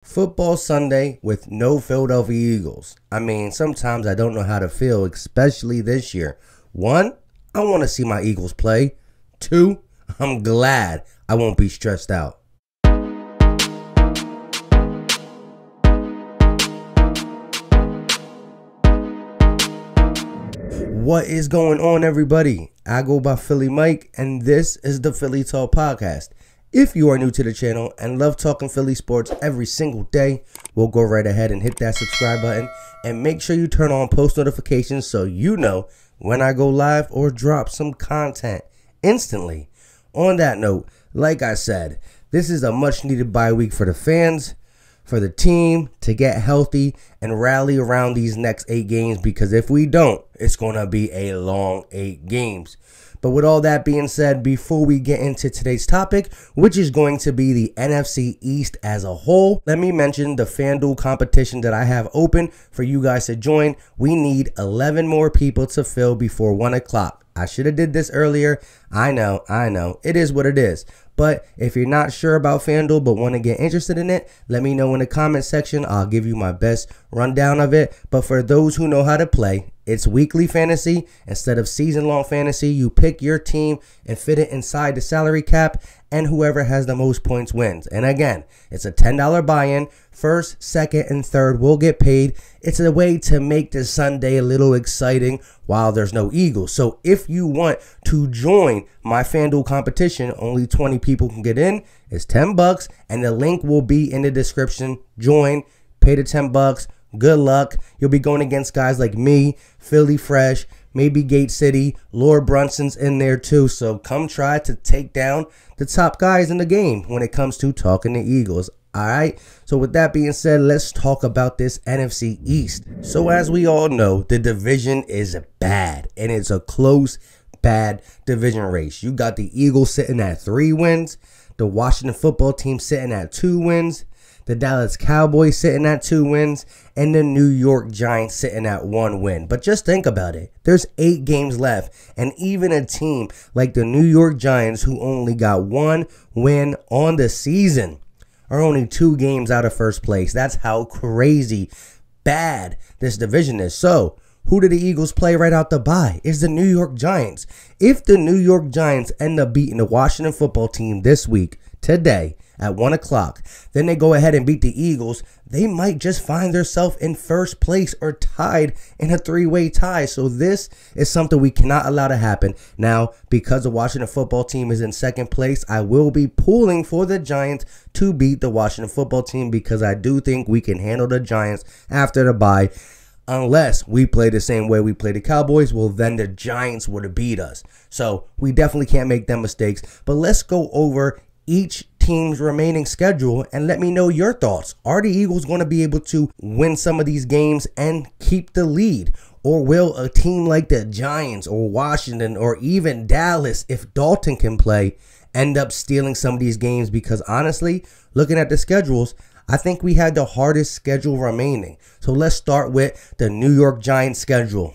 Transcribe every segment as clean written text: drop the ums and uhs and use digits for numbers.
Football Sunday with no Philadelphia Eagles. I mean, sometimes I don't know how to feel, especially this year. One, I want to see my Eagles play. Two, I'm glad I won't be stressed out. What is going on, everybody? I go by Philly Mike, and this is the Philly Talk Podcast. If you are new to the channel and love talking Philly sports every single day, we'll go right ahead and hit that subscribe button and make sure you turn on post notifications so you know when I go live or drop some content instantly. On that note, like I said, this is a much needed bye week for the fans, for the team to get healthy and rally around these next 8 games, because if we don't, it's going to be a long 8 games. But with all that being said, before we get into today's topic, which is going to be the NFC East as a whole, let me mention the FanDule competition that I have open for you guys to join. We need 11 more people to fill before 1 o'clock. I should have did this earlier. I know. It is what it is. But if you're not sure about FanDule but want to get interested in it, let me know in the comment section. I'll give you my best rundown of it. But for those who know how to play, it's weekly fantasy instead of season-long fantasy. You pick your team and fit it inside the salary cap, and whoever has the most points wins. And again, it's a $10 buy-in. First, second, and third will get paid. It's a way to make this Sunday a little exciting while there's no Eagles. So if you want to join my FanDule competition, only 20 people can get in. It's $10, and the link will be in the description. Join, pay the $10. Good luck. You'll be going against guys like me, Philly Fresh, maybe Gate City. Lord Brunson's in there too. So come try to take down the top guys in the game when it comes to talking the Eagles. All right. So with that being said, let's talk about this NFC East. So as we all know, the division is bad, and it's a close, bad division race. You got the Eagles sitting at 3 wins, the Washington football team sitting at 2 wins, the Dallas Cowboys sitting at 2 wins, and the New York Giants sitting at 1 win. But just think about it. There's 8 games left, and even a team like the New York Giants, who only got 1 win on the season, are only 2 games out of first place. That's how crazy bad this division is. So who do the Eagles play right out the bye? It's the New York Giants. If the New York Giants end up beating the Washington football team this week, today, at 1 o'clock, then they go ahead and beat the Eagles, they might just find themselves in first place or tied in a 3-way tie. So this is something we cannot allow to happen. Now, because the Washington football team is in second place, I will be pulling for the Giants to beat the Washington football team, because I do think we can handle the Giants after the bye. Unless we play the same way we play the Cowboys, well, then the Giants would have beat us. So we definitely can't make them mistakes. But let's go over each team's remaining schedule and let me know your thoughts. Are the Eagles going to be able to win some of these games and keep the lead? Or will a team like the Giants or Washington or even Dallas, if Dalton can play, end up stealing some of these games? Because honestly, looking at the schedules, I think we had the hardest schedule remaining. So let's start with the New York Giants schedule.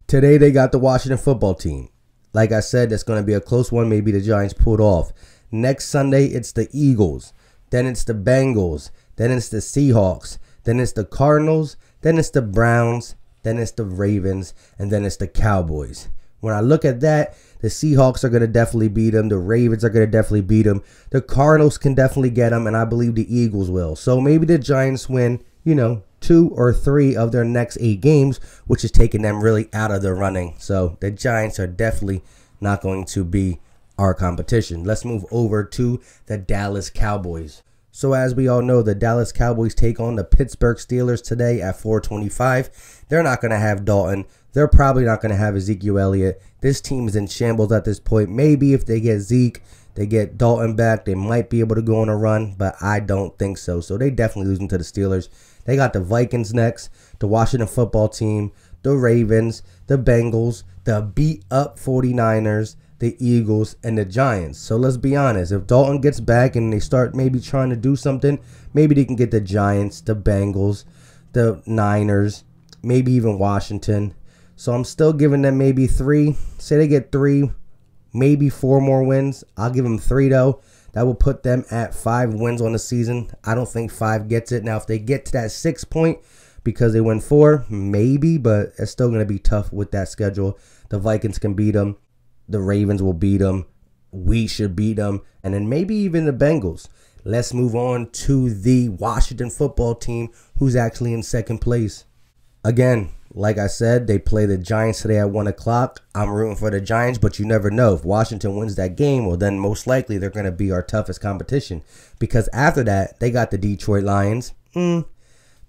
Today they got the Washington football team. Like I said, that's going to be a close one. Maybe the Giants pulled off. Next Sunday, it's the Eagles. Then it's the Bengals. Then it's the Seahawks. Then it's the Cardinals. Then it's the Browns. Then it's the Ravens. And then it's the Cowboys. When I look at that, the Seahawks are going to definitely beat them. The Ravens are going to definitely beat them. The Cardinals can definitely get them, and I believe the Eagles will. So maybe the Giants win, 2 or 3 of their next 8 games, which is taking them really out of the running. So the Giants are definitely not going to be our competition. Let's move over to the Dallas Cowboys. So as we all know, the Dallas Cowboys take on the Pittsburgh Steelers today at 4:25. They're not going to have Dalton. They're probably not going to have Ezekiel Elliott. This team is in shambles at this point. Maybe if they get Zeke, they get Dalton back, they might be able to go on a run, but I don't think so. So they definitely losing to the Steelers. They got the Vikings next, the Washington football team, the Ravens, the Bengals, the beat-up 49ers, the Eagles, and the Giants. So let's be honest. If Dalton gets back and they start maybe trying to do something, maybe they can get the Giants, the Bengals, the Niners, maybe even Washington. So I'm still giving them maybe 3. Say they get 3, maybe 4 more wins. I'll give them 3 though. That will put them at 5 wins on the season. I don't think 5 gets it. Now, if they get to that 6 point because they win 4, maybe, but it's still going to be tough with that schedule. The Vikings can beat them. The Ravens will beat them. We should beat them. And then maybe even the Bengals. Let's move on to the Washington football team, who's actually in second place. Again, like I said, they play the Giants today at 1 o'clock. I'm rooting for the Giants, but you never know. If Washington wins that game, well, then most likely they're going to be our toughest competition. Because after that, they got the Detroit Lions.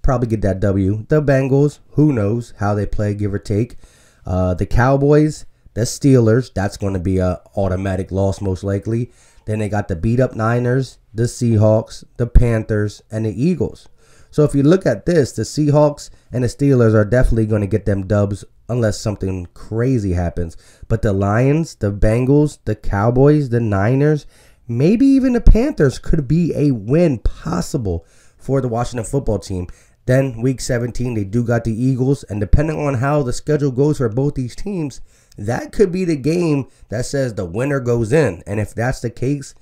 Probably get that W. The Bengals, who knows how they play, give or take. The Cowboys, the Steelers, that's going to be an automatic loss most likely. Then they got the beat-up Niners, the Seahawks, the Panthers, and the Eagles. So if you look at this, the Seahawks and the Steelers are definitely going to get them dubs unless something crazy happens. But the Lions, the Bengals, the Cowboys, the Niners, maybe even the Panthers could be a win possible for the Washington football team. Then week 17, they do got the Eagles. And depending on how the schedule goes for both these teams, that could be the game that says the winner goes in. And if that's the case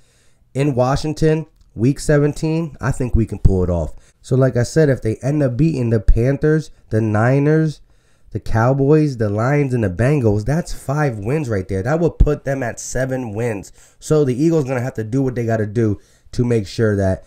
in Washington, week 17, I think we can pull it off. So like I said, if they end up beating the Panthers, the Niners, the Cowboys, the Lions, and the Bengals, that's 5 wins right there. That would put them at 7 wins. So the Eagles are going to have to do what they got to do to make sure that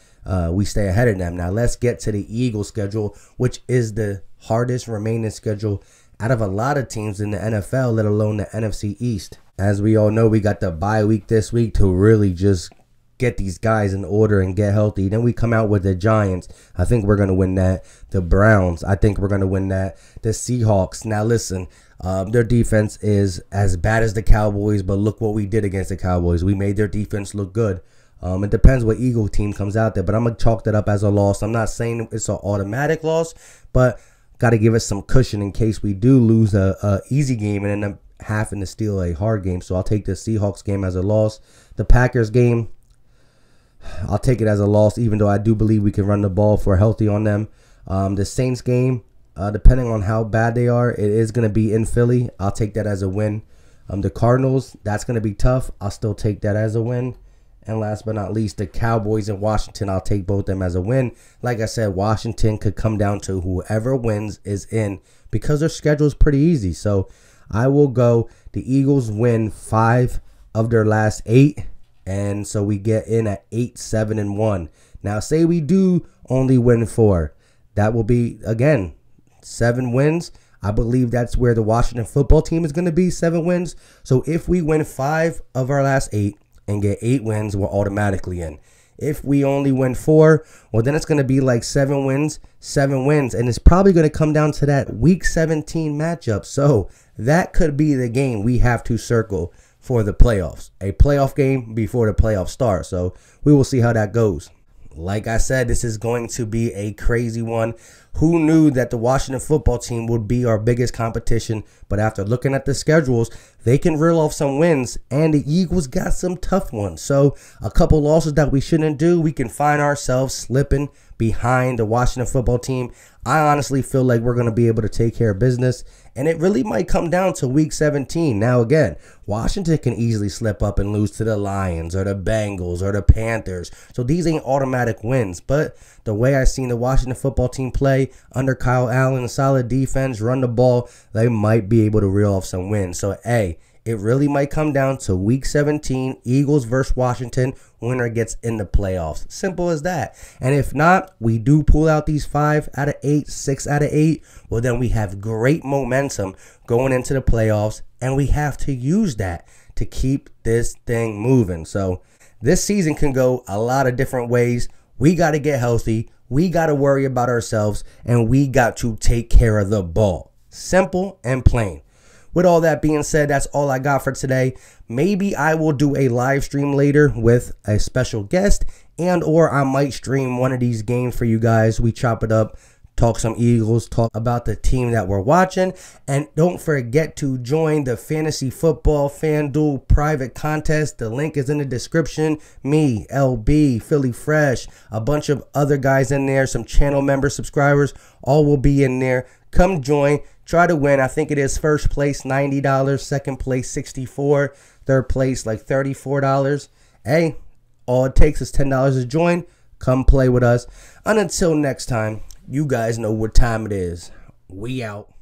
we stay ahead of them. Now let's get to the Eagles schedule, which is the hardest remaining schedule out of a lot of teams in the NFL, let alone the NFC East. As we all know, we got the bye week this week to really just get these guys in order and get healthy. Then we come out with the Giants. I think we're going to win that. The Browns, I think we're going to win that. The Seahawks. Now listen, their defense is as bad as the Cowboys, but look what we did against the Cowboys. We made their defense look good. It depends what Eagle team comes out there, but I'm going to chalk that up as a loss. I'm not saying it's an automatic loss, but got to give us some cushion in case we do lose a easy game and end up having to steal a hard game. So I'll take the Seahawks game as a loss. The Packers game, I'll take it as a loss, even though I do believe we can run the ball if we're healthy on them. The Saints game, depending on how bad they are, it is going to be in Philly. I'll take that as a win. The Cardinals, that's going to be tough. I'll still take that as a win. And last but not least, the Cowboys in Washington, I'll take both of them as a win. Like I said, Washington could come down to whoever wins is in because their schedule is pretty easy. So I will go the Eagles win 5 of their last 8. And so we get in at 8-7-1. Now, say we do only win 4. That will be, again, 7 wins. I believe that's where the Washington football team is going to be, 7 wins. So if we win 5 of our last 8 and get 8 wins, we're automatically in. If we only win 4, well, then it's going to be like 7 wins, 7 wins. And it's probably going to come down to that week 17 matchup. So that could be the game we have to circle for the playoffs. A playoff game before the playoffs start. So we will see how that goes. Like I said, this is going to be a crazy one. Who knew that the Washington football team would be our biggest competition? But after looking at the schedules, they can reel off some wins, and the Eagles got some tough ones. So a couple losses that we shouldn't do, we can find ourselves slipping behind the Washington football team. I honestly feel like we're going to be able to take care of business, and it really might come down to week 17. Now, again, Washington can easily slip up and lose to the Lions or the Bengals or the Panthers. So these ain't automatic wins, but the way I've seen the Washington football team play under Kyle Allen, a solid defense, run the ball, they might be able to reel off some wins. So, hey, it really might come down to week 17, Eagles versus Washington. Winner gets in the playoffs. Simple as that. And if not, we do pull out these 5 out of 8, 6 out of 8. Well, then we have great momentum going into the playoffs, and we have to use that to keep this thing moving. So this season can go a lot of different ways. We got to get healthy. We got to worry about ourselves, and we got to take care of the ball. Simple and plain. With all that being said, that's all I got for today. Maybe I will do a live stream later with a special guest, and or I might stream one of these games for you guys. We chop it up, talk some Eagles, talk about the team that we're watching. And don't forget to join the Fantasy Football FanDule private contest. The link is in the description. Me, LB, Philly Fresh, a bunch of other guys in there, some channel members, subscribers, all will be in there. Come join. Try to win. I think it is first place $90, second place $64, third place like $34. Hey, All it takes is $10 to join. Come play with us. And until next time, you guys know what time it is. We out.